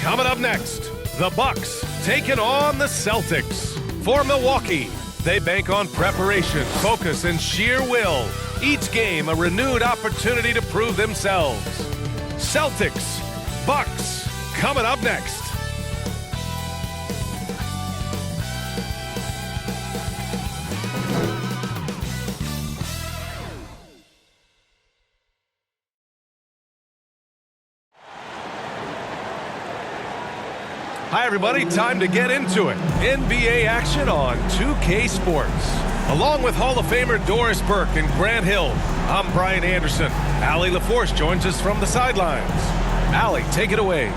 Coming up next, the Bucks taking on the Celtics. For Milwaukee, they bank on preparation, focus, and sheer will. Each game a renewed opportunity to prove themselves. Celtics, Bucks, coming up next. Hi everybody, time to get into it. NBA action on 2K Sports. Along with Hall of Famer Doris Burke and Grant Hill, I'm Brian Anderson. Allie LaForce joins us from the sidelines. Allie, take it away.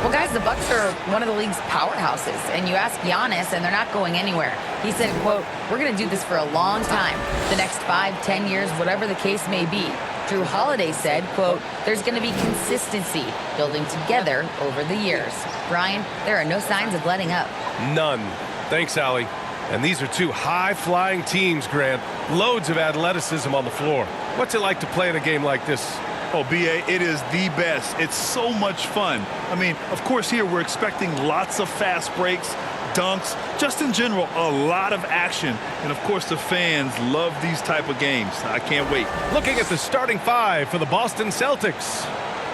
Well, guys, the Bucks are one of the league's powerhouses, and you ask Giannis, and they're not going anywhere. He said, quote, "We're going to do this for a long time, the next 5, 10 years, whatever the case may be." Drew Holiday said, quote, "There's going to be consistency building together over the years." Brian, there are no signs of letting up. None. Thanks, Allie. And these are two high-flying teams, Grant. Loads of athleticism on the floor. What's it like to play in a game like this? Oh, B.A., it is the best. It's so much fun. I mean, of course, here we're expecting lots of fast breaks, dunks, just in general, a lot of action. And, of course, the fans love these type of games. I can't wait. Looking at the starting five for the Boston Celtics.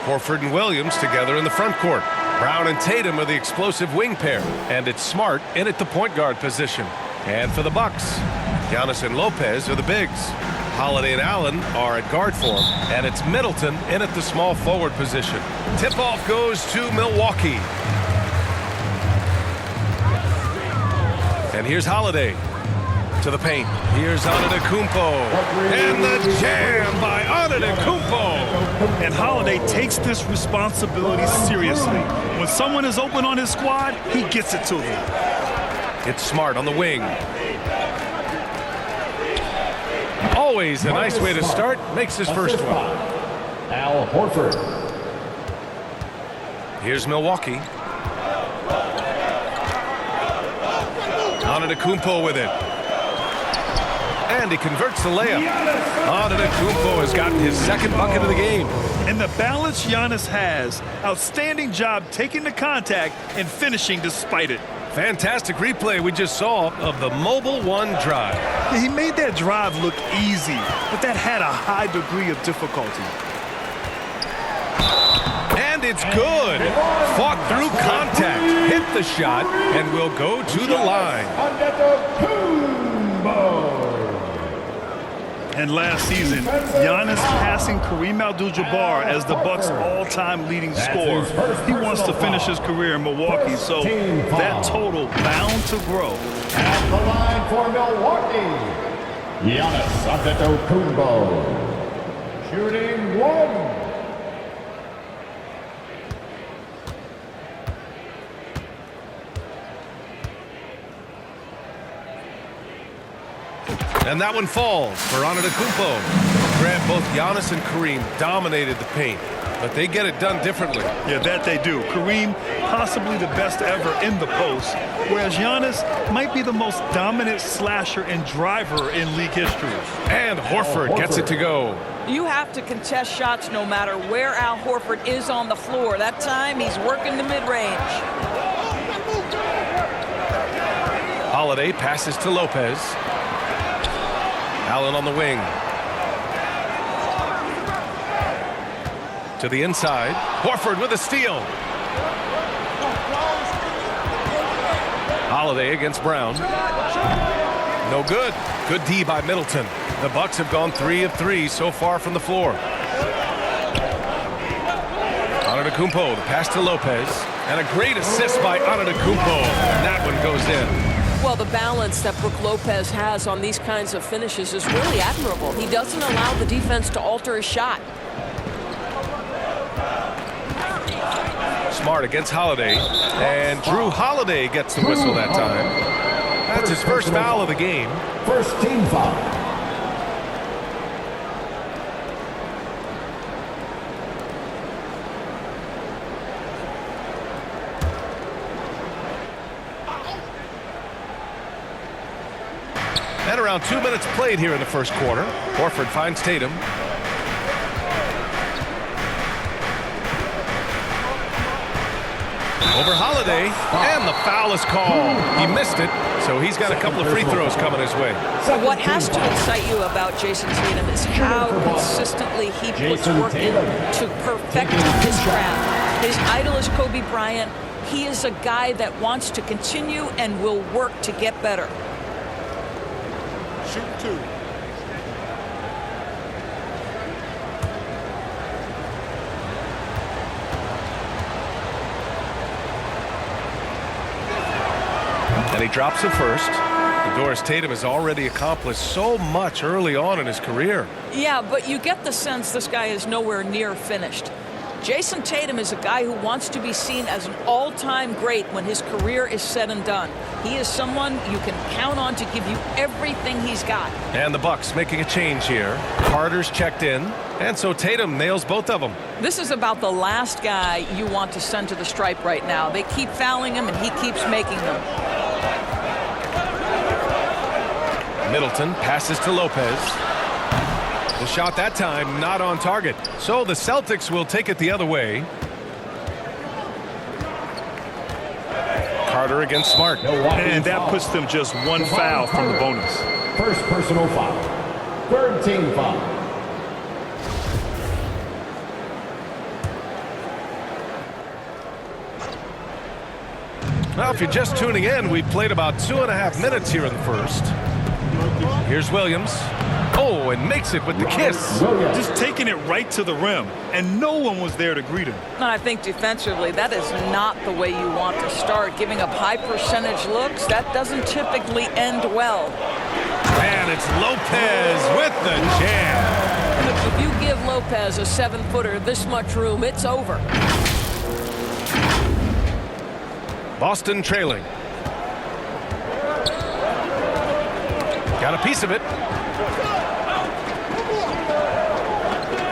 Horford and Williams together in the front court. Brown and Tatum are the explosive wing pair. And it's Smart in at the point guard position. And for the Bucks, Giannis and Lopez are the bigs. Holiday and Allen are at guard form, and it's Middleton in at the small forward position. Tip-off goes to Milwaukee. And here's Holiday to the paint. Here's Antetokounmpo. And the jam by Antetokounmpo. And Holiday takes this responsibility seriously. When someone is open on his squad, he gets it to them. It's Smart on the wing. Always a nice way to start. Makes his first one. Al Horford. Here's Milwaukee. Antetokounmpo with it. And he converts the layup. Antetokounmpo has gotten his second bucket of the game. And the balance Giannis has. Outstanding job taking the contact and finishing despite it. Fantastic replay we just saw of the Mobile One drive. Yeah, he made that drive look easy, but that had a high degree of difficulty. And it's good. Fought through contact, hit the shot, and will go to the line. And last season, Giannis passing Kareem Abdul-Jabbar as the Bucks' all-time leading scorer. He wants to finish his career in Milwaukee, so that total bound to grow. At the line for Milwaukee, Giannis Antetokounmpo, shooting one. And that one falls for Antetokounmpo. Grant, both Giannis and Kareem dominated the paint, but they get it done differently. Yeah, that they do. Kareem, possibly the best ever in the post, whereas Giannis might be the most dominant slasher and driver in league history. And Horford gets it to go. You have to contest shots no matter where Al Horford is on the floor. That time, he's working the mid-range. Holiday passes to Lopez. Allen on the wing. To the inside. Horford with a steal. Holiday against Brown. No good. Good D by Middleton. The Bucks have gone 3 of 3 so far from the floor. Antetokounmpo, the pass to Lopez. And a great assist by Antetokounmpo. And that one goes in. Well, the balance that Brook Lopez has on these kinds of finishes is really admirable. He doesn't allow the defense to alter his shot. Smart against Holiday. And Drew Holiday gets the whistle that time. That's his first foul of the game. First team foul. And around 2 minutes played here in the first quarter. Horford finds Tatum. Over Holiday, and the foul is called. He missed it, so he's got a couple of free throws coming his way. So what has to excite you about Jason Tatum is how consistently he puts work in to perfect his craft. His idol is Kobe Bryant. He is a guy that wants to continue and will work to get better. Shoot two. And he drops the first. Doris Tatum has already accomplished so much early on in his career. Yeah, but you get the sense this guy is nowhere near finished. Jason Tatum is a guy who wants to be seen as an all-time great when his career is said and done. He is someone you can count on to give you everything he's got. And the Bucks making a change here. Carter's checked in, and so Tatum nails both of them. This is about the last guy you want to send to the stripe right now. They keep fouling him, and he keeps making them. Middleton passes to Lopez. The shot that time not on target. So the Celtics will take it the other way. Carter against Smart. And that puts them just one foul from the bonus. First personal foul. Third team foul. Well, if you're just tuning in, we've played about 2.5 minutes here in the first. Here's Williams. Oh, and makes it with the kiss. Just taking it right to the rim, and no one was there to greet him. And I think defensively, that is not the way you want to start. Giving up high percentage looks, that doesn't typically end well. And it's Lopez with the jam. Look, if you give Lopez a 7-footer this much room, it's over. Boston trailing. Got a piece of it.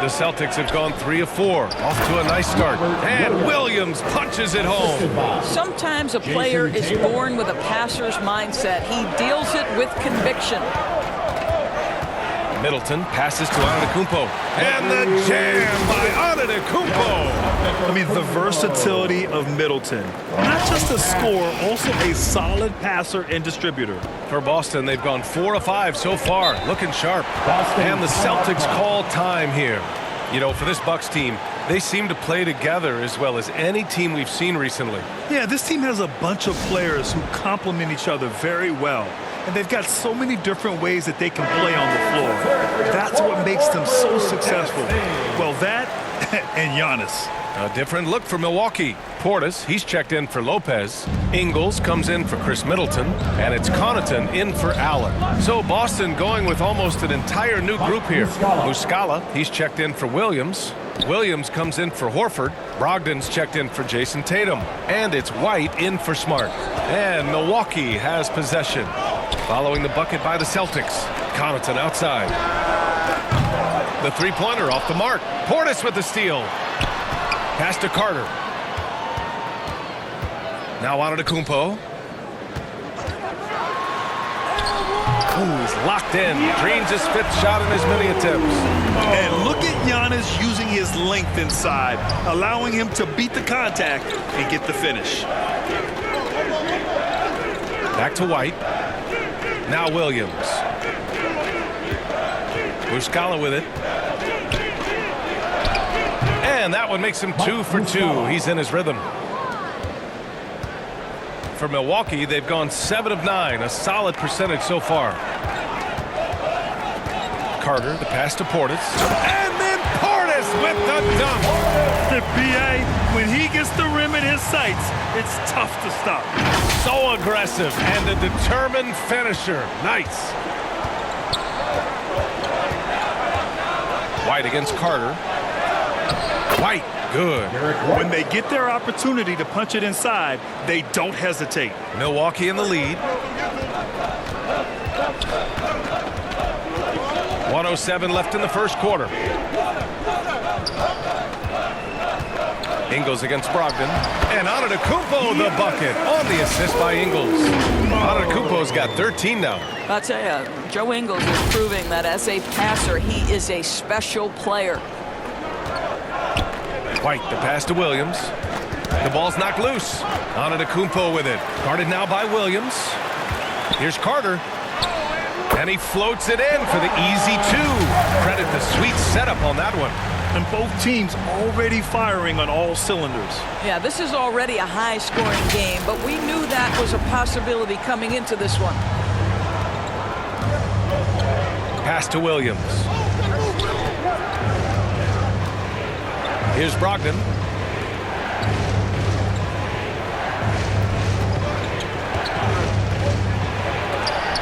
The Celtics have gone 3 of 4. Off to a nice start. And Williams punches it home. Sometimes a player is born with a passer's mindset. He deals it with conviction. Middleton passes to Antetokounmpo. And the jam by Antetokounmpo. I mean, the versatility of Middleton. Not just a scorer, also a solid passer and distributor. For Boston, they've gone 4 of 5 so far. Looking sharp. And the Celtics call time here. You know, for this Bucks team, they seem to play together as well as any team we've seen recently. Yeah, this team has a bunch of players who complement each other very well. And they've got so many different ways that they can play on the floor. That's what makes them so successful. Well, that and Giannis. A different look for Milwaukee. Portis, he's checked in for Lopez. Ingles comes in for Chris Middleton. And it's Connaughton in for Allen. So Boston going with almost an entire new group here. Muscala, he's checked in for Williams. Williams comes in for Horford. Brogdon's checked in for Jason Tatum. And it's White in for Smart. And Milwaukee has possession. Following the bucket by the Celtics. Connaughton outside. The three-pointer off the mark. Portis with the steal. Pass to Carter. Now Antetokounmpo. Ooh, he's locked in. Drains his 5th shot in as many attempts. And look at Giannis using his length inside, allowing him to beat the contact and get the finish. Back to White. Now Williams. Muscala with it. And that one makes him 2 for 2. He's in his rhythm. For Milwaukee, they've gone 7 of 9, a solid percentage so far. Carter, the pass to Portis. And then Portis with the dunk. The PA, when he gets the rim in his sights, it's tough to stop. So aggressive and a determined finisher. Nice. White against Carter. White, good. When they get their opportunity to punch it inside, they don't hesitate. Milwaukee in the lead. 1:07 left in the first quarter. Ingles against Brogdon. And Antetokounmpo the bucket on the assist by Ingles. Antetokounmpo's got 13 now. I'll tell you, Joe Ingles is proving that as a passer, he is a special player. White, the pass to Williams. The ball's knocked loose. Antetokounmpo with it. Guarded now by Williams. Here's Carter. And he floats it in for the easy two. Credit the sweet setup on that one. And both teams already firing on all cylinders. Yeah, this is already a high-scoring game, but we knew that was a possibility coming into this one. Pass to Williams. Here's Brogdon.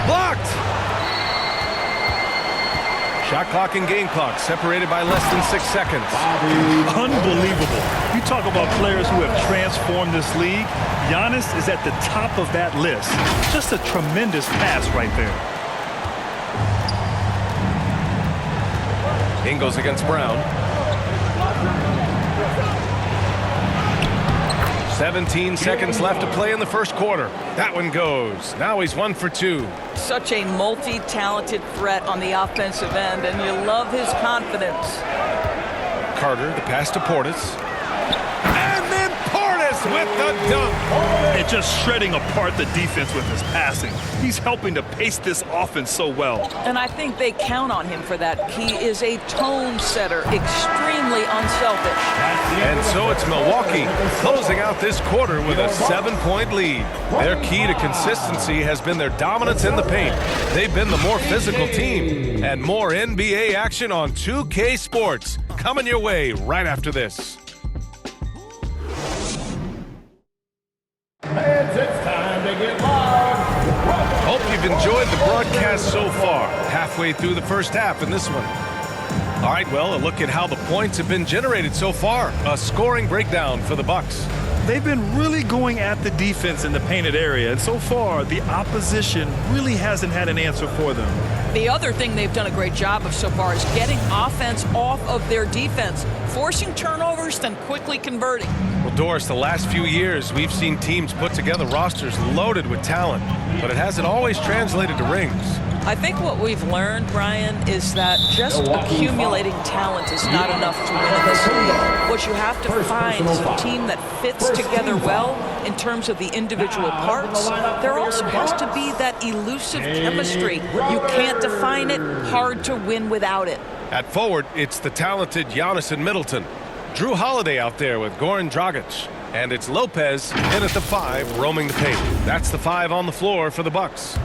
Blocked! Shot clock and game clock separated by less than 6 seconds. Unbelievable. You talk about players who have transformed this league. Giannis is at the top of that list. Just a tremendous pass right there. Ingles against Brown. 17 seconds left to play in the first quarter. That one goes. Now he's 1 for 2. Such a multi-talented threat on the offensive end, and you love his confidence. Carter, the pass to Portis. And then Portis with the dunk. And just shredding apart the defense with his passing. He's helping to pace this offense so well. And I think they count on him for that. He is a tone setter, extremely unselfish. And so it's Milwaukee closing out this quarter with a 7-point lead. Their key to consistency has been their dominance in the paint. They've been the more physical team. And more NBA action on 2K Sports coming your way right after this. Fans, it's time to get live. Hope you've enjoyed the broadcast so far. Halfway through the first half in this one. All right, well, a look at how the points have been generated so far. A scoring breakdown for the Bucks. They've been really going at the defense in the painted area, and so far the opposition really hasn't had an answer for them. The other thing they've done a great job of so far is getting offense off of their defense, forcing turnovers, then quickly converting. Well, Doris, the last few years, we've seen teams put together rosters loaded with talent, but it hasn't always translated to rings. I think what we've learned, Brian, is that just accumulating talent is not enough to win in this league. What you have to find is a team that fits together well in terms of the individual parts. There also has to be that elusive chemistry. You can't define it, hard to win without it. At forward, it's the talented Giannis and Middleton. Drew Holiday out there with Goran Dragic. And it's Lopez in at the 5, roaming the paint. That's the 5 on the floor for the Bucks.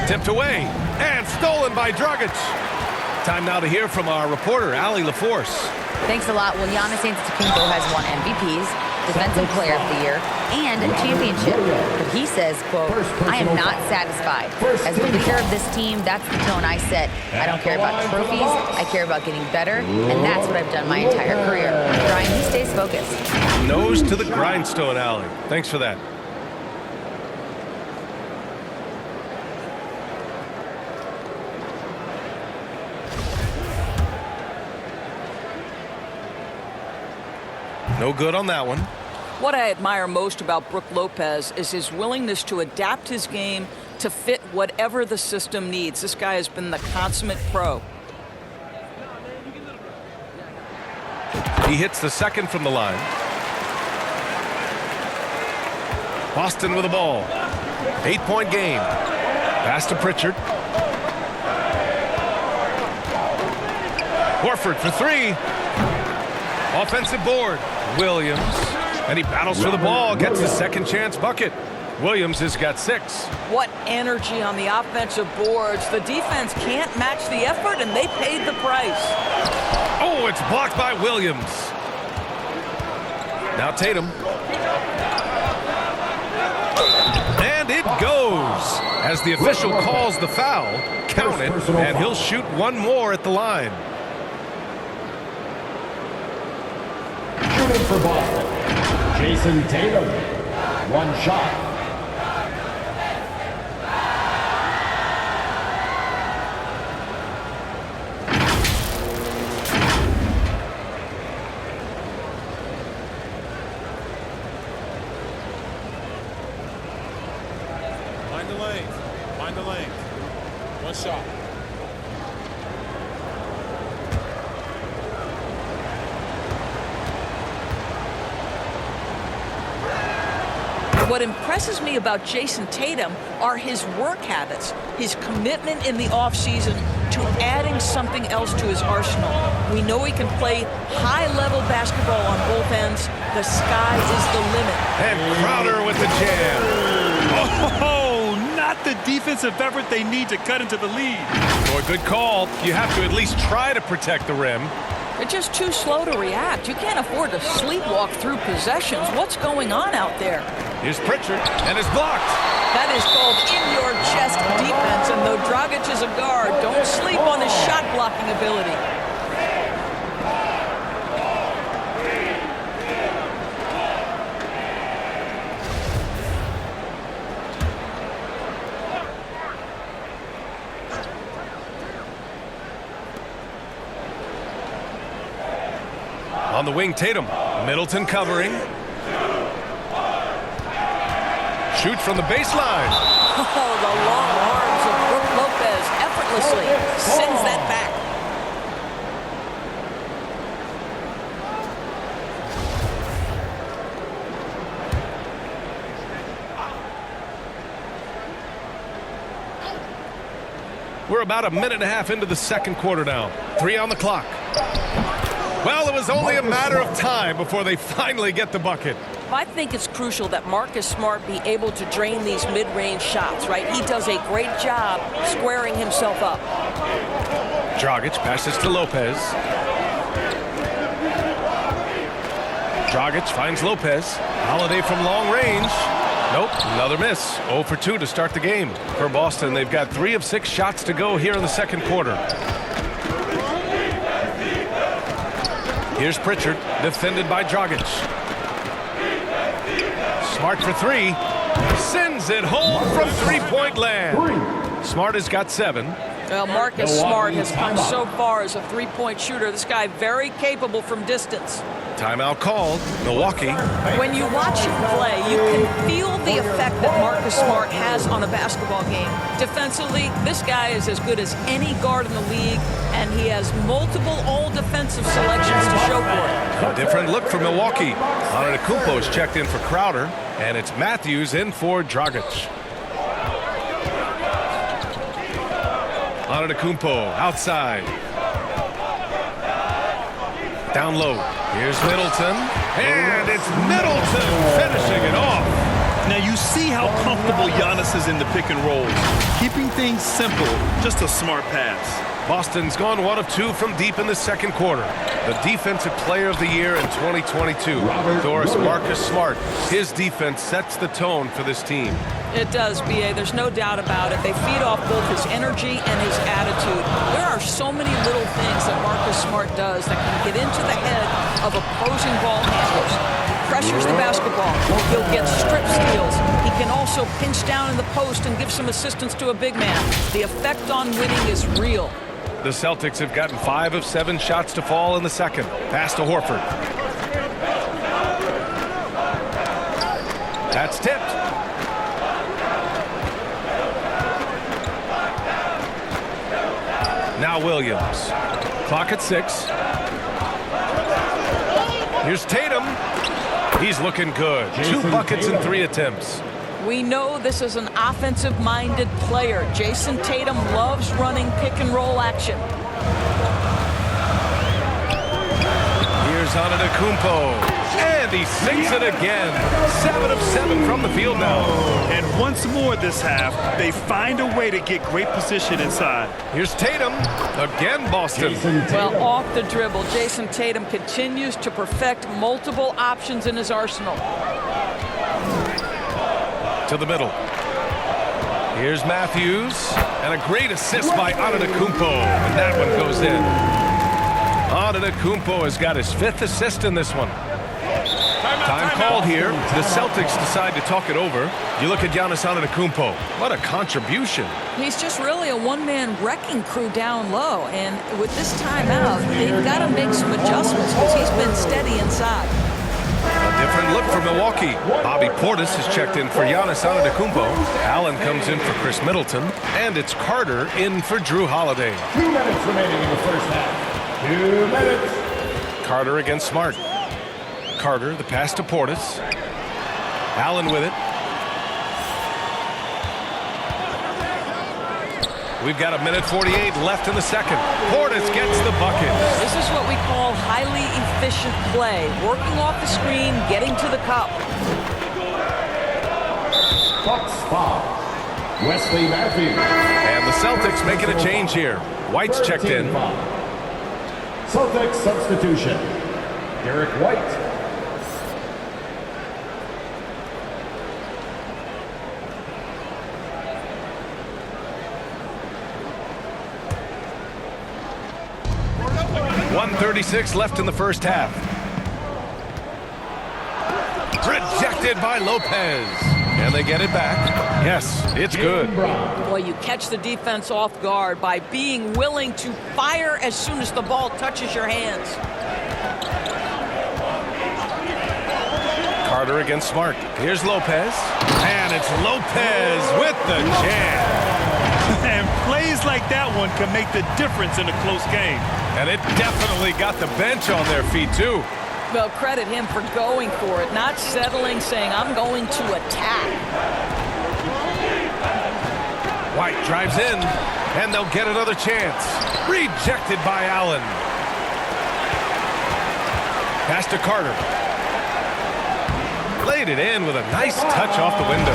Tipped away and stolen by Dragic. Time now to hear from our reporter, Allie LaForce. Thanks a lot. Well, Giannis Antetokounmpo has won MVPs, Defensive Player of the Year, and a championship. But he says, quote, I am not satisfied. As the leader of this team, that's the tone I set. I don't care about trophies. I care about getting better, and that's what I've done my entire career. Brian, he stays focused. Nose to the grindstone, Allie. Thanks for that. No good on that one. What I admire most about Brook Lopez is his willingness to adapt his game to fit whatever the system needs. This guy has been the consummate pro. He hits the second from the line. Boston with the ball. 8-point game. Pass to Pritchard. Horford for 3. Offensive board. Williams. And he battles for the ball. Gets the second chance bucket. Williams has got 6. What energy on the offensive boards. The defense can't match the effort, and they paid the price. Oh, it's blocked by Williams. Now Tatum. And it goes. As the official calls the foul, count it, and he'll shoot one more at the line. Shooting for Boston, Jason Tatum. One shot. Find the lane. One shot. What impresses me about Jason Tatum are his work habits, his commitment in the offseason to adding something else to his arsenal. We know he can play high-level basketball on both ends. The sky is the limit. And Crowder with the jam. Oh, not the defensive effort they need to cut into the lead. Boy, good call. You have to at least try to protect the rim. They're just too slow to react. You can't afford to sleepwalk through possessions. What's going on out there? Here's Pritchard, and it's blocked. That is called in-your-chest defense, and though Dragic is a guard, don't sleep on his shot-blocking ability. On the wing, Tatum. Middleton covering. Shoots from the baseline. Oh, the long arms of Brook Lopez effortlessly sends that back. We're about a minute and a half into the second quarter now. 3 on the clock. Well, it was only a matter of time before they finally get the bucket. I think it's crucial that Marcus Smart be able to drain these mid-range shots, right? He does a great job squaring himself up. Dragic passes to Lopez. Dragic finds Lopez. Holiday from long range. Nope, another miss. 0 for 2 to start the game. For Boston, they've got 3 of 6 shots to go here in the second quarter. Here's Pritchard, defended by Dragic. Smart for 3. Sends it home from three-point land. Smart has got 7. Well, Marcus Smart has come so far as a three-point shooter. This guy very capable from distance. Timeout called. Milwaukee. When you watch him play, you can feel the effect that Marcus Smart has on a basketball game. Defensively, this guy is as good as any guard in the league, and he has multiple all-defensive selections to show for it. A different look for Milwaukee. Antetokounmpo is checked in for Crowder, and it's Matthews in for Dragic. Antetokounmpo outside. Down low. Here's Middleton. And it's Middleton finishing it off. Now you see how comfortable Giannis is in the pick and rolls. Keeping things simple, just a smart pass. Boston's gone 1 of 2 from deep in the second quarter. The defensive player of the year in 2022, Doris Marcus Smart. His defense sets the tone for this team. It does, B.A. There's no doubt about it. They feed off both his energy and his attitude. There are so many little things that Marcus Smart does that can get into the head of opposing ball handlers. He pressures the basketball. He'll get strip steals. He can also pinch down in the post and give some assistance to a big man. The effect on winning is real. The Celtics have gotten 5 of 7 shots to fall in the second. Pass to Horford. That's tipped. Now Williams. Clock at 6. Here's Tatum. He's looking good. 2 buckets in 3 attempts. We know this is an offensive-minded player. Jason Tatum loves running pick-and-roll action. Here's Antetokounmpo. And he sinks it again. 7 of 7 from the field now. And once more this half, they find a way to get great position inside. Here's Tatum. Again, Boston. Well, off the dribble, Jason Tatum continues to perfect multiple options in his arsenal. To the middle. Here's Matthews. And a great assist by Antetokounmpo. And that one goes in. Antetokounmpo has got his 5th assist in this one. Time called here. The Celtics decide to talk it over. You look at Giannis Antetokounmpo. What a contribution. He's just really a one-man wrecking crew down low. And with this timeout, they've got to make some adjustments because he's been steady inside. A different look for Milwaukee. Bobby Portis has checked in for Giannis Antetokounmpo. Allen comes in for Chris Middleton. And it's Carter in for Drew Holiday. 2 minutes remaining in the first half. 2 minutes. Carter against Smart. Carter, the pass to Portis. Allen with it. We've got 1:48 left in the second. Portis gets the bucket. This is what we call highly efficient play. Working off the screen, getting to the cup. Bucks foul. Wesley Matthews. And the Celtics making a change here. White's checked in. Celtics substitution. Derek White. .136 left in the first half. Rejected by Lopez. And they get it back. Yes, it's good. Boy, you catch the defense off guard by being willing to fire as soon as the ball touches your hands. Carter against Smart. Here's Lopez. And it's Lopez with the jam. And plays like that one can make the difference in a close game. And it definitely got the bench on their feet, too. Well, credit him for going for it, not settling, saying, I'm going to attack. White drives in, and they'll get another chance. Rejected by Allen. Pass to Carter. Laid it in with a nice touch off the window.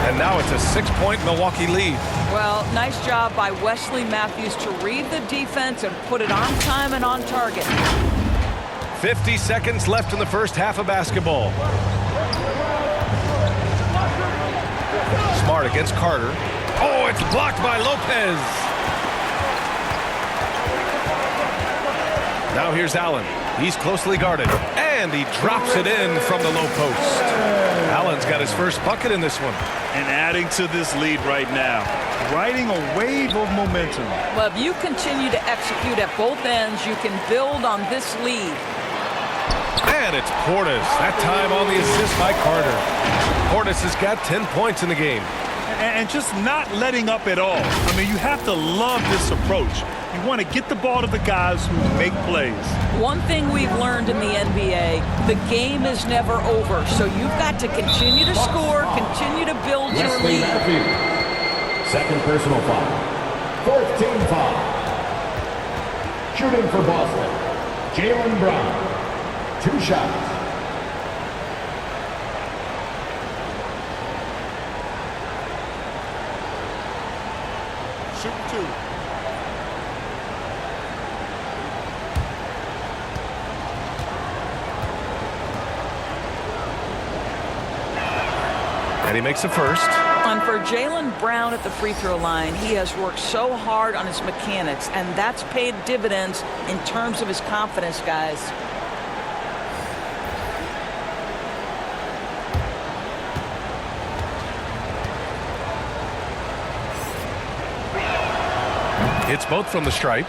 And now it's a 6-point Milwaukee lead. Well, nice job by Wesley Matthews to read the defense and put it on time and on target. 50 seconds left in the first half of basketball. Smart against Carter. Oh, it's blocked by Lopez. Now here's Allen. He's closely guarded. And he drops it in from the low post. Allen's got his first bucket in this one. And adding to this lead right now. Riding a wave of momentum. Well, if you continue to execute at both ends, you can build on this lead. And it's Portis. That time on the assist by Carter. Portis has got 10 points in the game. And just not letting up at all. I mean, you have to love this approach. You want to get the ball to the guys who make plays. One thing we've learned in the NBA, the game is never over. So you've got to continue to score, continue to build your Wesley lead. Matthews. Second personal foul. Fourth team foul. Shooting for Boston. Jaylen Brown. 2 shots. Shoot 2. And he makes a first. And for Jaylen Brown at the free throw line, he has worked so hard on his mechanics, and that's paid dividends in terms of his confidence, guys. It's both from the stripe.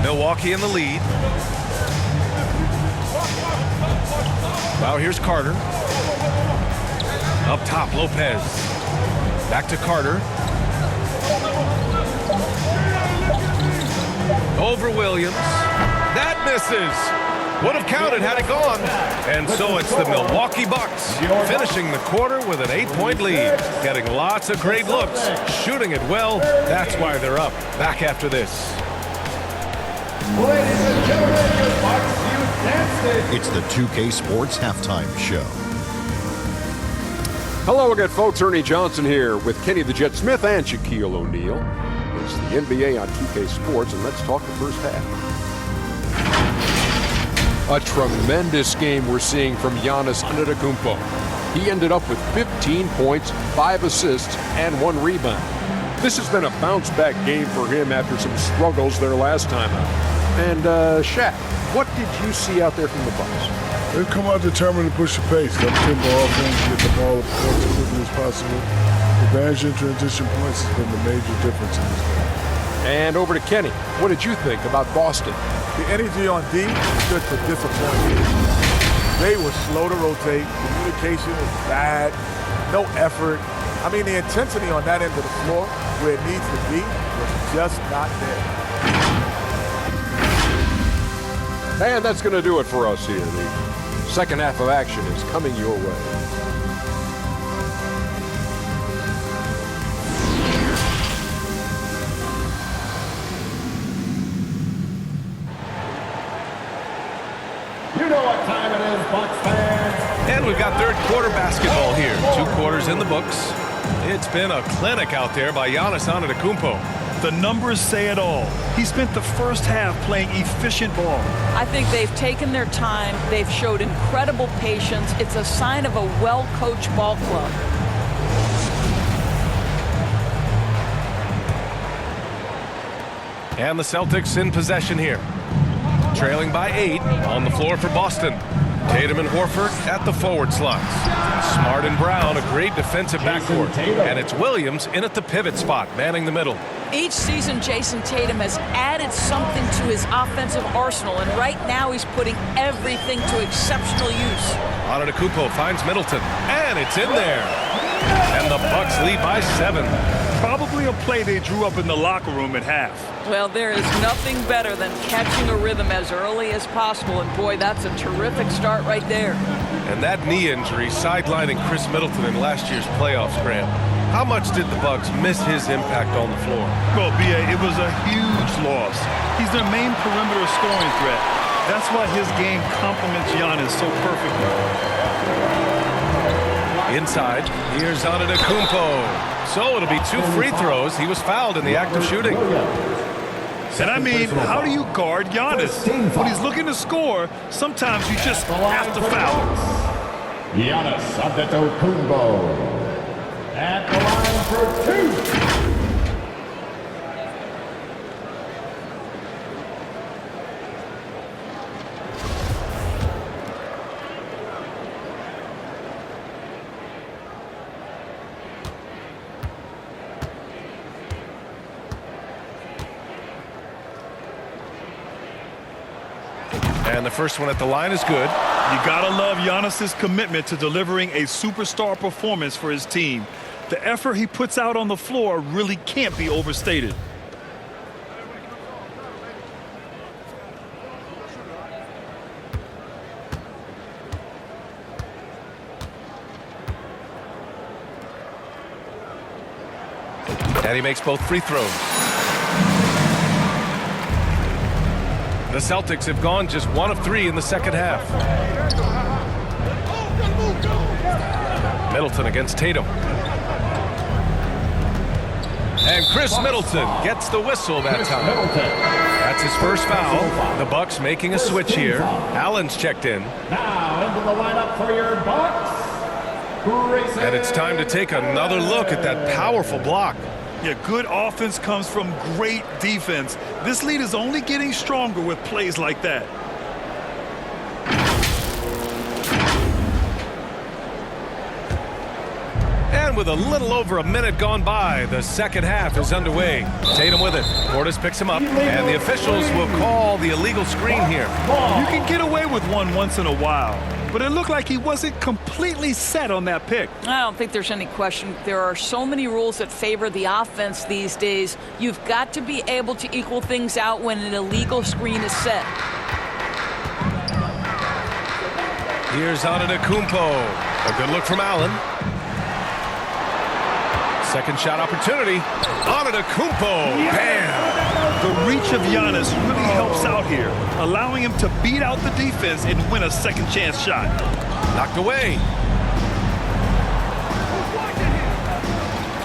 Milwaukee in the lead. Now here's Carter. Up top, Lopez. Back to Carter. Over Williams. That misses. Would have counted had it gone. And so it's the Milwaukee Bucks finishing the quarter with an 8-point lead. Getting lots of great looks. Shooting it well. That's why they're up. Back after this. Ladies and gentlemen, your Bucks Youth Dance. It's the 2K Sports Halftime Show. Hello again, folks. Ernie Johnson here with Kenny the Jet Smith and Shaquille O'Neal. It's the NBA on 2K Sports, and let's talk the first half. A tremendous game we're seeing from Giannis Antetokounmpo. He ended up with 15 points, 5 assists, and 1 rebound. This has been a bounce-back game for him after some struggles there last time out. And, Shaq, what did you see out there from the Bucks? They've come out determined to push the pace. That tempo offense, get the ball up the court as quickly as possible. Advantage in transition points has been the major difference in this game. And over to Kenny. What did you think about Boston? The energy on D stood to disappointment. They were slow to rotate. Communication was bad. No effort. I mean, the intensity on that end of the floor, where it needs to be, was just not there. And that's going to do it for us here. The second half of action is coming your way. You know what time it is, Bucks fans. And we've got third quarter basketball here. 2 quarters in the books. It's been a clinic out there by Giannis Antetokounmpo. The numbers say it all. He spent the first half playing efficient ball. I think they've taken their time. They've showed incredible patience. It's a sign of a well-coached ball club. And the Celtics in possession here. Trailing by 8 on the floor for Boston. Tatum and Horford at the forward slots. Smart and Brown, a great defensive backcourt. And it's Williams in at the pivot spot, manning the middle. Each season, Jason Tatum has added something to his offensive arsenal, and right now he's putting everything to exceptional use. Antetokounmpo finds Middleton, and it's in there. And the Bucks lead by 7. Probably a play they drew up in the locker room at half. Well, there is nothing better than catching a rhythm as early as possible, and boy, that's a terrific start right there. And that knee injury sidelining Chris Middleton in last year's playoffs, Graham. How much did the Bucks miss his impact on the floor? Well, B.A., it was a huge loss. He's their main perimeter scoring threat. That's why his game complements Giannis so perfectly. Inside, here's Antetokounmpo. So it'll be 2 free throws. He was fouled in the act of shooting. And I mean, how do you guard Giannis? When he's looking to score, sometimes you just have to foul him. Giannis Antetokounmpo at the line for 2. And the first one at the line is good. You gotta love Giannis's commitment to delivering a superstar performance for his team. The effort he puts out on the floor really can't be overstated. And he makes both free throws. The Celtics have gone just 1 of 3 in the second half. Middleton against Tatum. And Chris Middleton gets the whistle that time. That's his first foul. The Bucks making a switch here. Allen's checked in. Now into the lineup for your Bucks. And it's time to take another look at that powerful block. Yeah, good offense comes from great defense. This lead is only getting stronger with plays like that. And with a little over a minute gone by, the second half is underway. Tatum with it. Portis picks him up, and the officials will call the illegal screen here. You can get away with one once in a while, but it looked like he wasn't completely set on that pick. I don't think there's any question. There are so many rules that favor the offense these days. You've got to be able to equal things out when an illegal screen is set. Here's Antetokounmpo. A good look from Allen. Second shot opportunity. Antetokounmpo. Bam! The reach of Giannis really helps out here, allowing him to beat out the defense and win a second chance shot. Knocked away.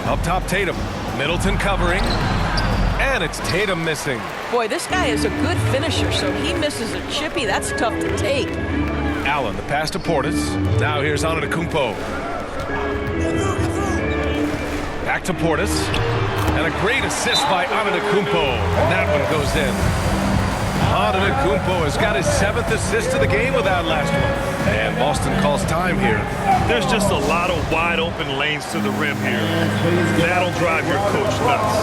Up top, Tatum. Middleton covering. And it's Tatum missing. Boy, this guy is a good finisher, so he misses a chippy. That's tough to take. Allen, the pass to Portis. Now here's Antetokounmpo. Back to Portis. And a great assist by Antetokounmpo. And that one goes in. Antetokounmpo has got his 7th assist of the game with that last one. And Boston calls time here. There's just a lot of wide open lanes to the rim here. That'll drive your coach nuts.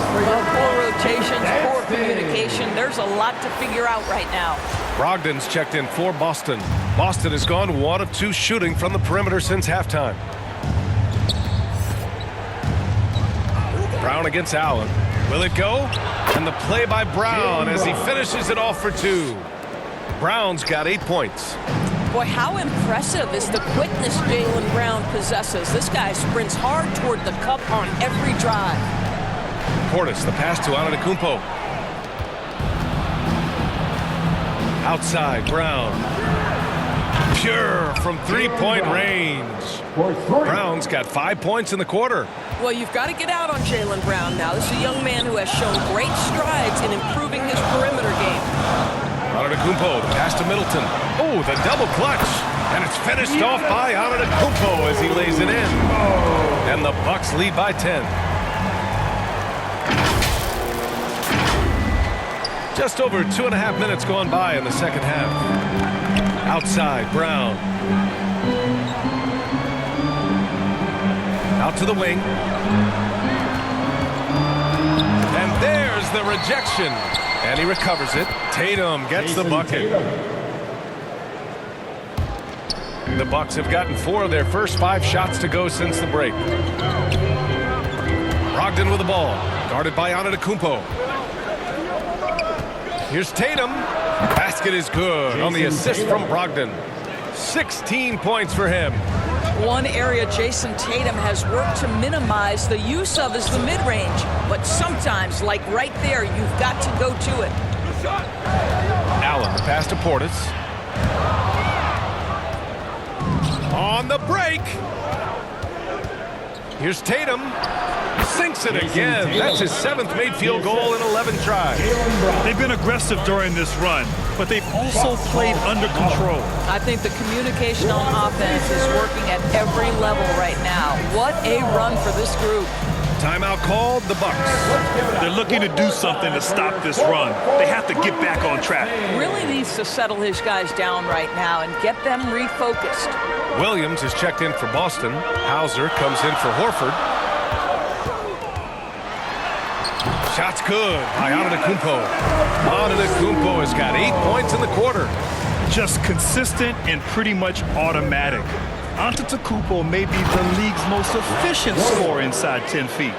Poor rotations, poor communication. There's a lot to figure out right now. Brogdon's checked in for Boston. Boston has gone 1 of 2 shooting from the perimeter since halftime. Brown against Allen. Will it go? And the play by Brown as he finishes it off for 2. Brown's got 8 points. Boy, how impressive is the quickness Jaylen Brown possesses. This guy sprints hard toward the cup on every drive. Portis, the pass to Antetokounmpo. Outside, Brown. Pure from three-point range. Brown's got 5 points in the quarter. Well, you've got to get out on Jaylen Brown now. This is a young man who has shown great strides in improving his perimeter game. Antetokounmpo, the pass to Middleton. Oh, the double clutch. And it's finished off by Antetokounmpo as he lays it in. And the Bucks lead by 10. Just over 2.5 minutes gone by in the second half. Outside, Brown. Out to the wing. And there's the rejection. And he recovers it. Tatum gets the bucket. The Bucks have gotten 4 of their first 5 shots to go since the break. Brogdon with the ball. Guarded by Antetokounmpo. Here's Tatum. Basket is good on the assist from Brogdon. 16 points for him. One area Jason Tatum has worked to minimize the use of is the mid-range. But sometimes, like right there, you've got to go to it. Allen, the pass to Portis. On the break. Here's Tatum. Sinks it again. That's his 7th made field goal in 11 tries. They've been aggressive during this run, but they've also played under control. I think the communication on offense is working at every level right now. What a run for this group. Timeout called, the Bucks. They're looking to do something to stop this run. They have to get back on track. Really needs to settle his guys down right now and get them refocused. Williams is checked in for Boston. Hauser comes in for Horford. Shot's good by Antetokounmpo. Antetokounmpo has got 8 points in the quarter. Just consistent and pretty much automatic. Antetokounmpo may be the league's most efficient scorer inside 10 feet.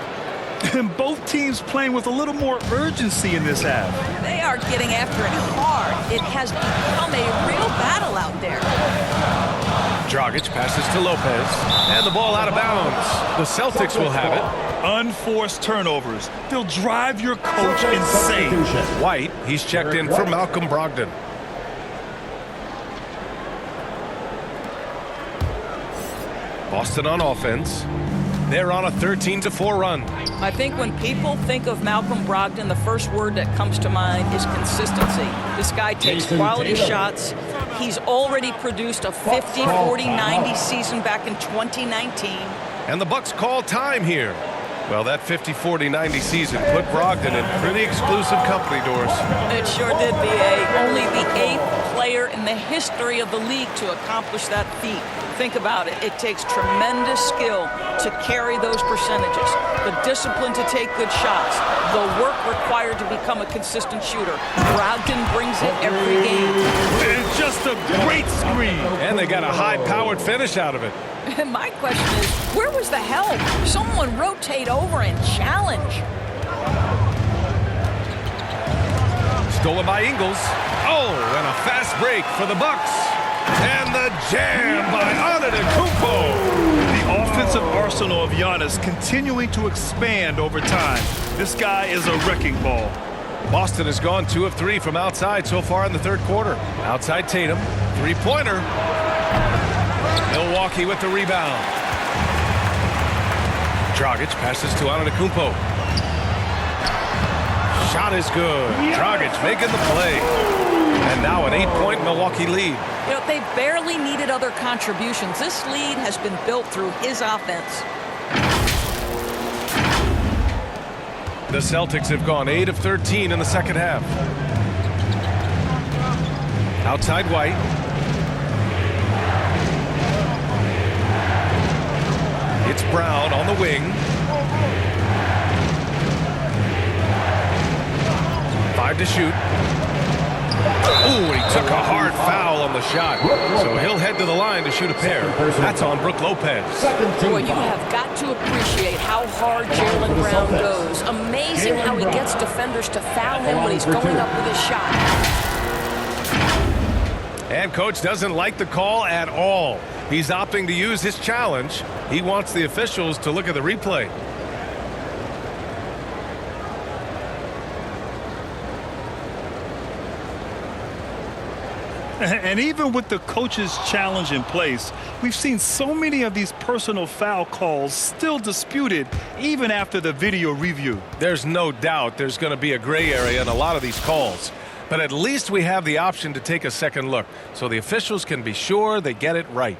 And both teams playing with a little more urgency in this half. They are getting after it hard. It has become a real battle out there. Dragic passes to Lopez. And the ball out of bounds. The Celtics will have it. Unforced turnovers. They'll drive your coach insane. White, he's checked in for Malcolm Brogdon. Boston on offense. They're on a 13-4 run. I think when people think of Malcolm Brogdon, the first word that comes to mind is consistency. This guy takes quality shots. He's already produced a 50, 40, 90 season back in 2019. And the Bucks call time here. Well, that 50, 40, 90 season put Brogdon in pretty exclusive company, Doris. It sure did, B.A. Only the 8th player in the history of the league to accomplish that feat. Think about it. It takes tremendous skill to carry those percentages, the discipline to take good shots, the work required to become a consistent shooter. Brogdon brings it every game. It's just a great screen. And they got a high-powered finish out of it. And my question is, where was the help? Someone rotate over and challenge. Stolen by Ingles. Oh, and a fast break for the Bucks. And the jam by Antetokounmpo. The offensive arsenal of Giannis continuing to expand over time. This guy is a wrecking ball. Boston has gone 2 of 3 from outside so far in the third quarter. Outside Tatum. Three-pointer. Milwaukee with the rebound. Dragic passes to Antetokounmpo. Shot is good. Dragic making the play. And now an 8-point Milwaukee lead. You know, they barely needed other contributions. This lead has been built through his offense. The Celtics have gone 8 of 13 in the second half. Outside White. It's Brown on the wing. 5 to shoot. Ooh, he took a hard foul on the shot. So he'll head to the line to shoot a pair. That's on Brook Lopez. Boy, you have got to appreciate how hard Jaylen Brown goes. Amazing how he gets defenders to foul him when he's going up with his shot. And coach doesn't like the call at all. He's opting to use his challenge. He wants the officials to look at the replay. And even with the coach's challenge in place, we've seen so many of these personal foul calls still disputed even after the video review. There's no doubt there's going to be a gray area in a lot of these calls. But at least we have the option to take a second look, so the officials can be sure they get it right.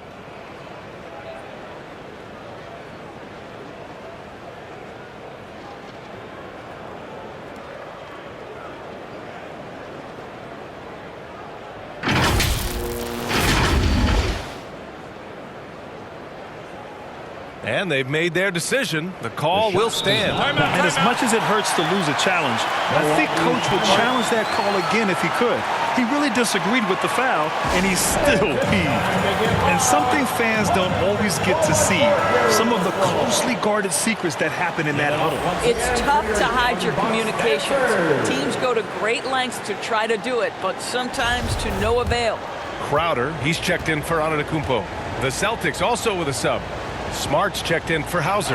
And they've made their decision. The call will stand. And as much as it hurts to lose a challenge, I think Coach would challenge that call again if he could. He really disagreed with the foul, and he's still peeved. And something fans don't always get to see, some of the closely guarded secrets that happen in that huddle. It's tough to hide your communications. Teams go to great lengths to try to do it, but sometimes to no avail. Crowder, he's checked in for Antetokounmpo. The Celtics also with a sub. Smart's checked in for Hauser.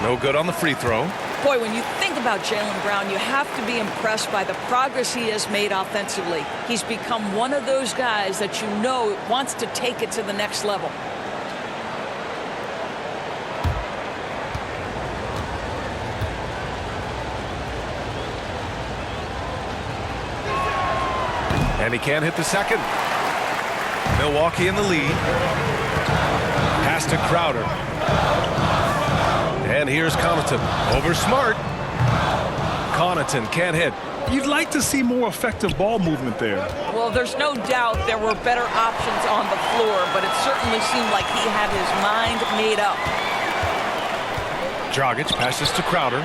No good on the free throw. Boy, when you think about Jaylen Brown, you have to be impressed by the progress he has made offensively. He's become one of those guys that you know wants to take it to the next level. And he can't hit the second. Milwaukee in the lead. Pass to Crowder. And here's Connaughton. Over Smart. Connaughton can't hit. You'd like to see more effective ball movement there. Well, there's no doubt there were better options on the floor, but it certainly seemed like he had his mind made up. Dragic passes to Crowder.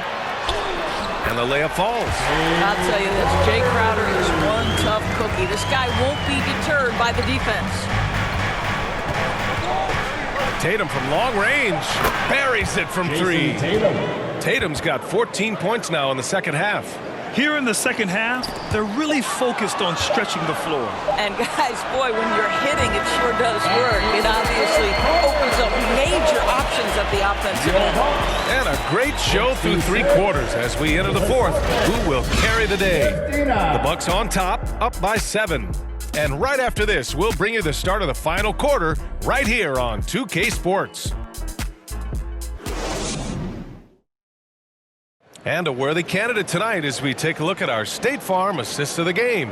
And the layup falls. I'll tell you this, Jay Crowder is one tough cookie. This guy won't be deterred by the defense. Tatum from long range. Buries it from three. Tatum's got 14 points now in the second half. Here in the second half, they're really focused on stretching the floor. And guys, boy, when you're hitting, it sure does work. It obviously opens up major options at the offensive end. And a great show through three quarters as we enter the fourth. Who will carry the day? The Bucks on top, up by 7. And right after this, we'll bring you the start of the final quarter right here on 2K Sports. And a worthy candidate tonight as we take a look at our State Farm assist of the game.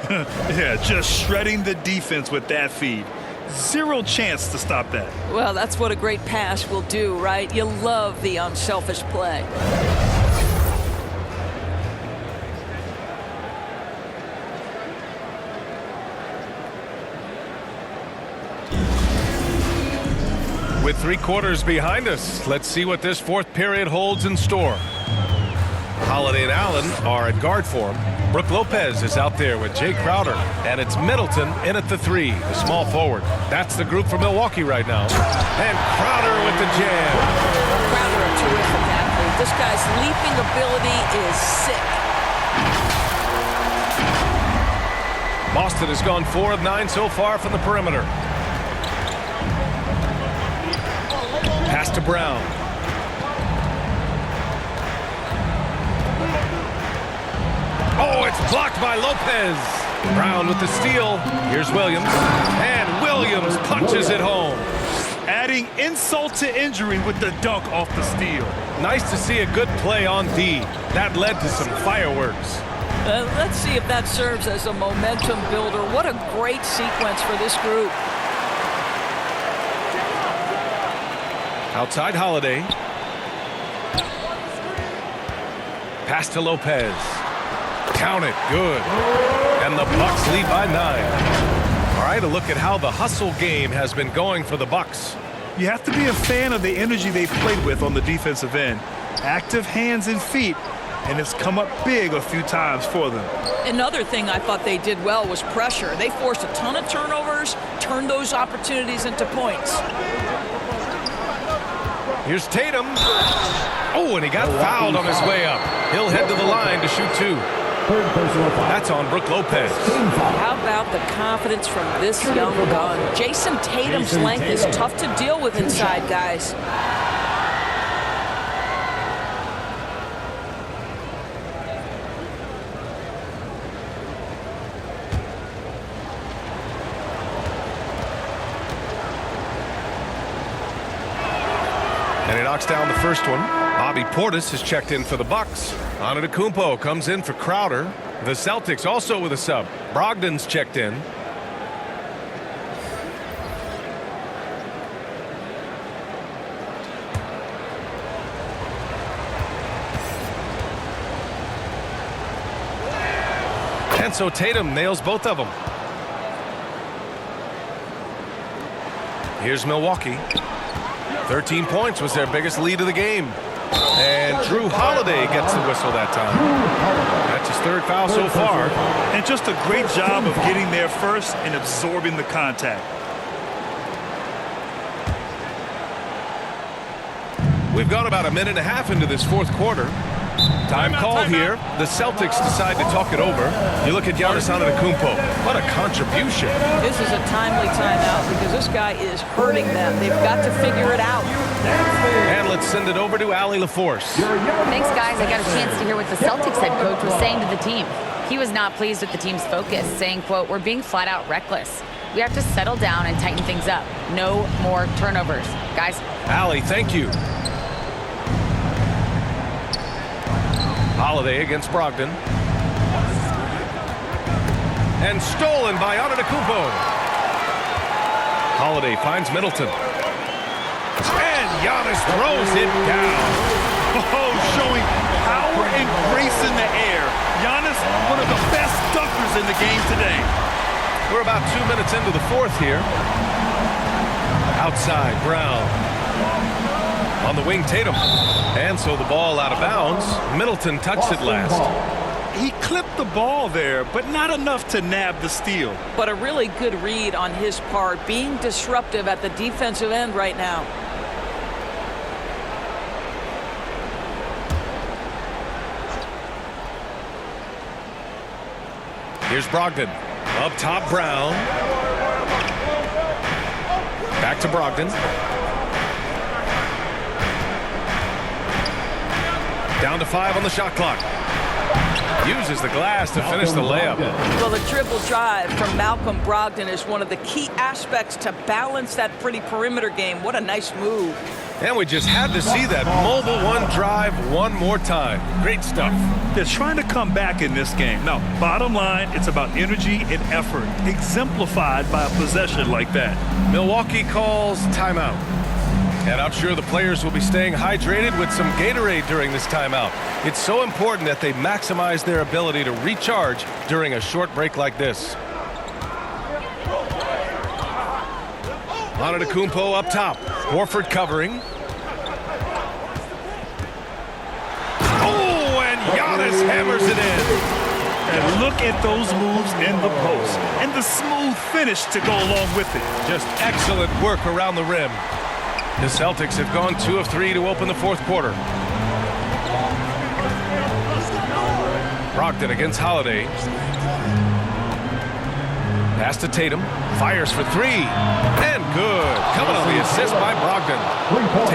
Yeah, just shredding the defense with that feed. Zero chance to stop that. Well, that's what a great pass will do, right? You love the unselfish play. With three quarters behind us, let's see what this fourth period holds in store. Holiday and Allen are at guard form. Brook Lopez is out there with Jay Crowder. And it's Middleton in at the 3, the small forward. That's the group for Milwaukee right now. And Crowder with the jam. Crowder, a terrific athlete. This guy's leaping ability is sick. Boston has gone 4 of 9 so far from the perimeter. Pass to Brown. Oh, it's blocked by Lopez. Brown with the steal. Here's Williams. And Williams punches it home. Adding insult to injury with the dunk off the steal. Nice to see a good play on D. That led to some fireworks. Let's see if that serves as a momentum builder. What a great sequence for this group. Outside Holiday. Pass to Lopez. Count it. Good. And the Bucks lead by 9. All right, a look at how the hustle game has been going for the Bucks. You have to be a fan of the energy they've played with on the defensive end. Active hands and feet, and it's come up big a few times for them. Another thing I thought they did well was pressure. They forced a ton of turnovers, turned those opportunities into points. Here's Tatum. Oh, and he got fouled on his way up. He'll head to the line to shoot 2. That's on Brook Lopez. How about the confidence from this young gun? Jason Tatum's length is tough to deal with inside, guys. knocks down the first one. Bobby Portis is checked in for the Bucks. Antetokounmpo comes in for Crowder. The Celtics also with a sub. Brogdon's checked in. And so Tatum nails both of them. Here's Milwaukee. 13 points was their biggest lead of the game. And Drew Holiday gets the whistle that time. That's his third foul so far. And just a great job of getting there first and absorbing the contact. We've gone about a minute and a half into this fourth quarter. Time called here. The Celtics decide to talk it over. You look at Giannis Antetokounmpo. What a contribution. This is a timely timeout because this guy is hurting them. They've got to figure it out. And let's send it over to Allie LaForce. Thanks, guys. I got a chance to hear what the Celtics head coach was saying to the team. He was not pleased with the team's focus, saying, quote, "We're being flat out reckless. We have to settle down and tighten things up. No more turnovers." Guys. Allie, thank you. Holiday against Brogdon. And stolen by Antetokounmpo. Holiday finds Middleton. And Giannis throws it down. Oh, showing power and grace in the air. Giannis, one of the best dunkers in the game today. We're about 2 minutes into the fourth here. Outside, Brown. On the wing, Tatum. And so the ball out of bounds. Middleton touched it last. He clipped the ball there, but not enough to nab the steal. But a really good read on his part, being disruptive at the defensive end right now. Here's Brogdon. Up top, Brown. Back to Brogdon. Down to 5 on the shot clock. Uses the glass to finish the layup. Well, the triple drive from Malcolm Brogdon is one of the key aspects to balance that pretty perimeter game. What a nice move. And we just had to see that mobile one drive one more time. Great stuff. They're trying to come back in this game. Now, bottom line, it's about energy and effort, exemplified by a possession like that. Milwaukee calls timeout. And I'm sure the players will be staying hydrated with some Gatorade during this timeout. It's so important that they maximize their ability to recharge during a short break like this. Antetokounmpo up top. Horford covering. Oh, and Giannis hammers it in. And look at those moves in the post. And the smooth finish to go along with it. Just excellent work around the rim. The Celtics have gone 2 of 3 to open the fourth quarter. Brogdon against Holiday. Pass to Tatum. Fires for 3. And good. Coming on the assist by Brogdon.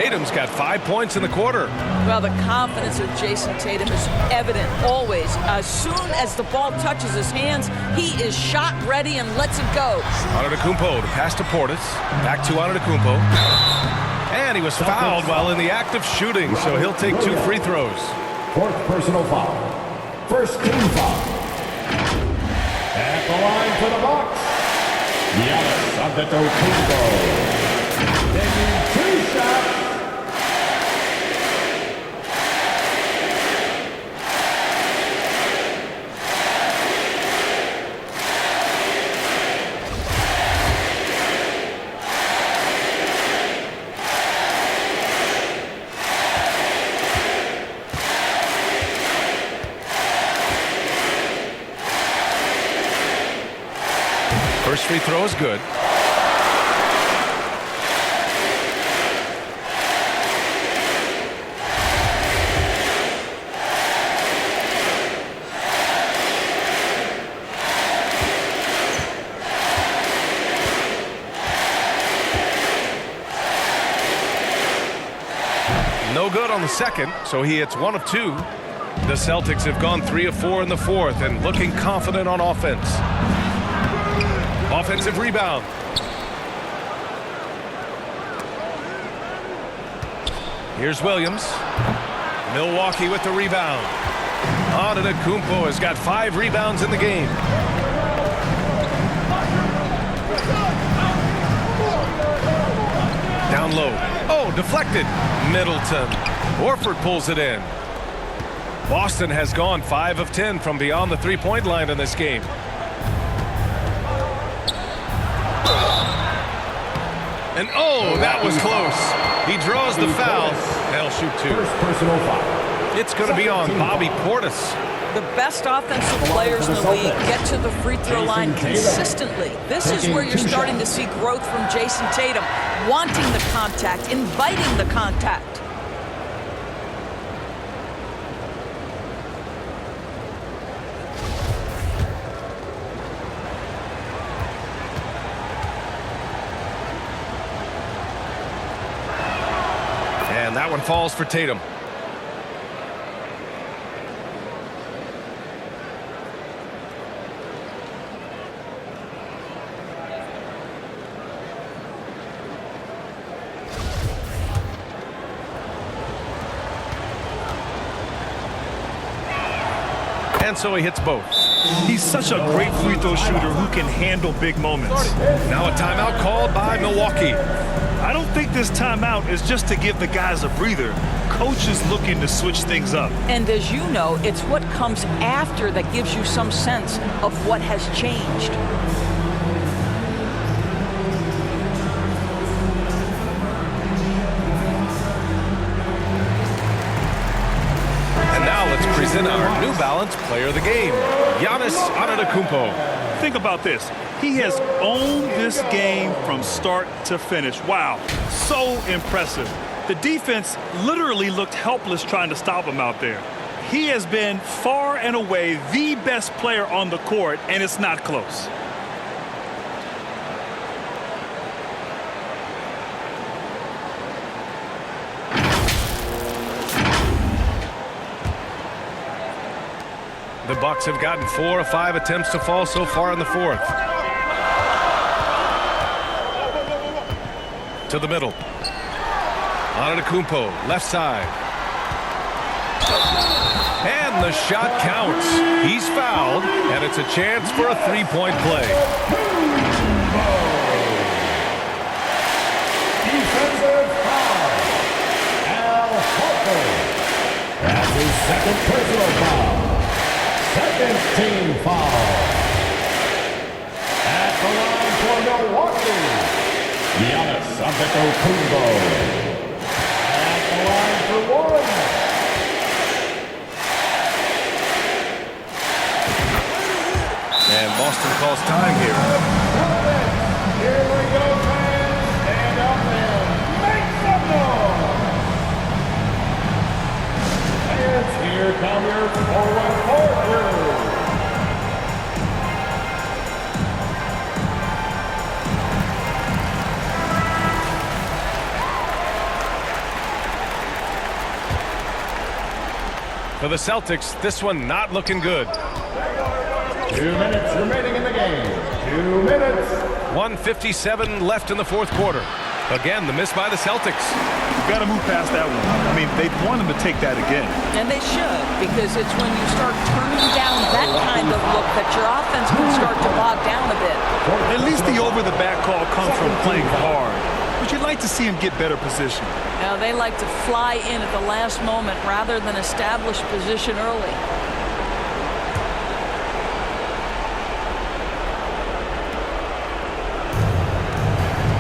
Tatum's got 5 points in the quarter. Well, the confidence of Jason Tatum is evident always. As soon as the ball touches his hands, he is shot ready and lets it go. Antetokounmpo to pass to Portis. Back to Antetokounmpo. And he was fouled while in the act of shooting, so he'll take 2 free throws. Fourth personal foul. First team foul. At the line for the Bucks, Giannis Antetokounmpo. Taking 2 shots. First free throw is good. No good on the second, so he hits 1 of 2. The Celtics have gone 3 of 4 in the fourth and looking confident on offense. Offensive rebound. Here's Williams. Milwaukee with the rebound. Antetokounmpo has got 5 rebounds in the game. Down low. Oh, deflected. Middleton. Horford pulls it in. Boston has gone 5 of 10 from beyond the three-point line in this game. And oh, that was close. He draws the foul. They'll shoot 2. First personal foul. It's going to be on Bobby Portis. The best offensive players in the league get to the free throw line consistently. This is where you're starting to see growth from Jason Tatum, wanting the contact, inviting the contact. And that one falls for Tatum. And so he hits both. He's such a great free throw shooter who can handle big moments. Now a timeout called by Milwaukee. I don't think this timeout is just to give the guys a breather. Coach is looking to switch things up. And as you know, it's what comes after that gives you some sense of what has changed. And now let's present our New Balance player of the game, Giannis Antetokounmpo. Think about this. He has owned this game from start to finish. Wow, so impressive. The defense literally looked helpless trying to stop him out there. He has been far and away the best player on the court, and it's not close. The Bucks have gotten 4 of 5 attempts to fall so far in the fourth. To the middle. Antetokounmpo, left side. And the shot counts. He's fouled, and it's a chance for a three-point play. Defensive foul. Al Horford. That's his second personal foul. Second team foul. At the line for Milwaukee, Giannis Antetokounmpo. At the line for one. And Boston calls time here. Here we go, fans. Stand up and make some noise. And here come your forward partners. For the Celtics, this one not looking good. 2 minutes remaining in the game. 2 minutes. 1:57 left in the fourth quarter. Again, the miss by the Celtics. You've got to move past that one. I mean, they want them to take that again. And they should, because it's when you start turning down that kind of look that your offense can start to bog down a bit. At least the over-the-back call comes from playing hard. But you'd like to see him get better position. Now, they like to fly in at the last moment rather than establish position early.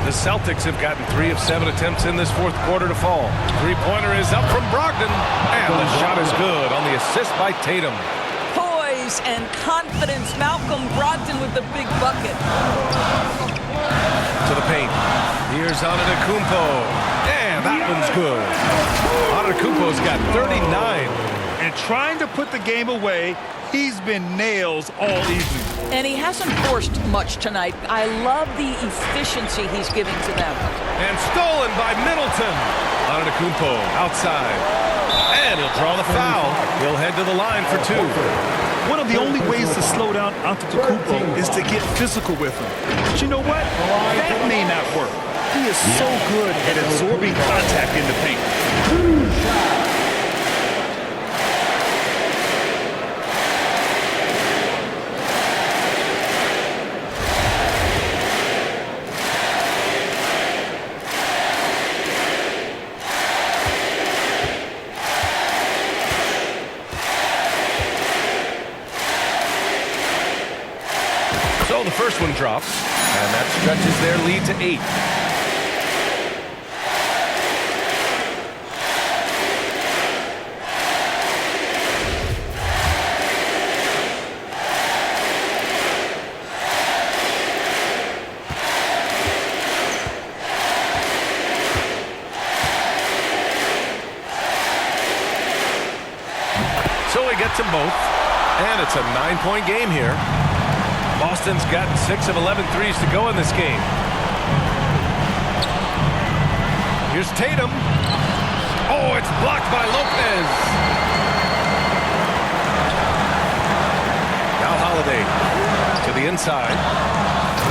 The Celtics have gotten 3 of 7 attempts in this fourth quarter to fall. Three-pointer is up from Brogdon, and the shot is good on the assist by Tatum. Poise and confidence. Malcolm Brogdon with the big bucket. To the paint. Here's Antetokounmpo, and that one's good. Antetokounmpo's got 39. And trying to put the game away, he's been nails all evening. And he hasn't forced much tonight. I love the efficiency he's giving to them. And stolen by Middleton. Antetokounmpo outside. And he'll draw the foul. He'll head to the line for 2. One of the only ways to slow down Antetokounmpo is to get physical with him. But you know what? That may not work. He is so good at absorbing contact in the paint. So the first one drops, and that stretches their lead to 8. So he gets them both, and it's a 9-point game here. Boston's gotten 6 of 11 threes to go in this game. Here's Tatum. Oh, it's blocked by Lopez. Now Holiday to the inside.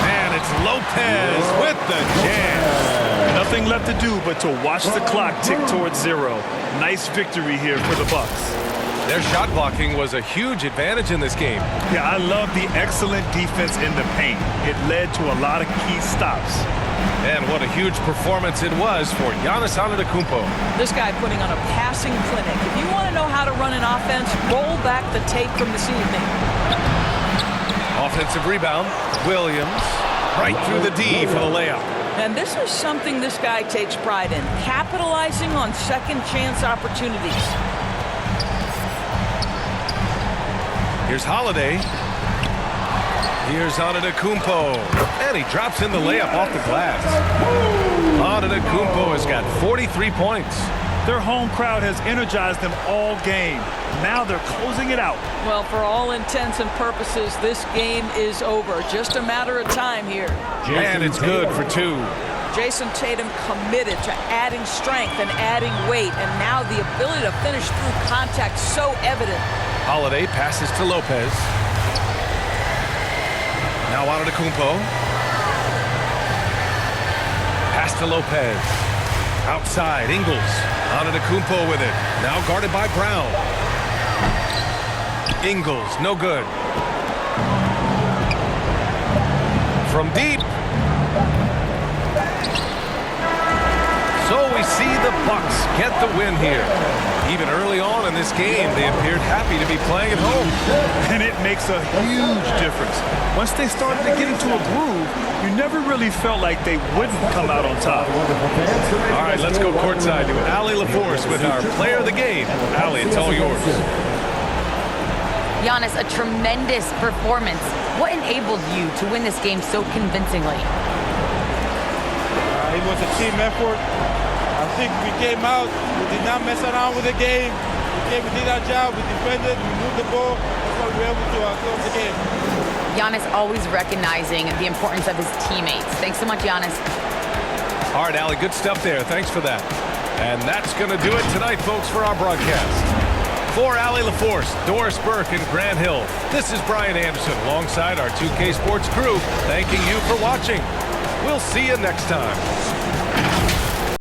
And it's Lopez with the jam. Nothing left to do but to watch the clock tick towards 0. Nice victory here for the Bucks. Their shot blocking was a huge advantage in this game. Yeah, I love the excellent defense in the paint. It led to a lot of key stops. And what a huge performance it was for Giannis Antetokounmpo. This guy putting on a passing clinic. If you want to know how to run an offense, roll back the tape from this evening. Offensive rebound. Williams right through the D for the layup. And this is something this guy takes pride in, capitalizing on second chance opportunities. Here's Holiday. Here's Antetokounmpo. And he drops in the layup off the glass. Antetokounmpo has got 43 points. Their home crowd has energized them all game. Now they're closing it out. Well, for all intents and purposes, this game is over. Just a matter of time here. And it's good for 2. Jason Tatum committed to adding strength and adding weight, and now the ability to finish through contact so evident. Holiday passes to Lopez. Now Antetokounmpo. Pass to Lopez. Outside, Ingles. Antetokounmpo with it. Now guarded by Brown. Ingles, no good. From deep. So we see the Bucks get the win here. Even early on in this game, they appeared happy to be playing at home. And it makes a huge difference. Once they started to get into a groove, you never really felt like they wouldn't come out on top. All right, let's go courtside to Allie LaForce with our player of the game. Allie, it's all yours. Giannis, a tremendous performance. What enabled you to win this game so convincingly? It was a team effort. I think we came out, we did not mess around with the game. We did our job, we defended, we moved the ball. That's why we were able to close the game. Giannis always recognizing the importance of his teammates. Thanks so much, Giannis. All right, Allie, good stuff there. Thanks for that. And that's going to do it tonight, folks, for our broadcast. For Allie LaForce, Doris Burke, and Grant Hill, this is Brian Anderson alongside our 2K Sports crew, thanking you for watching. We'll see you next time.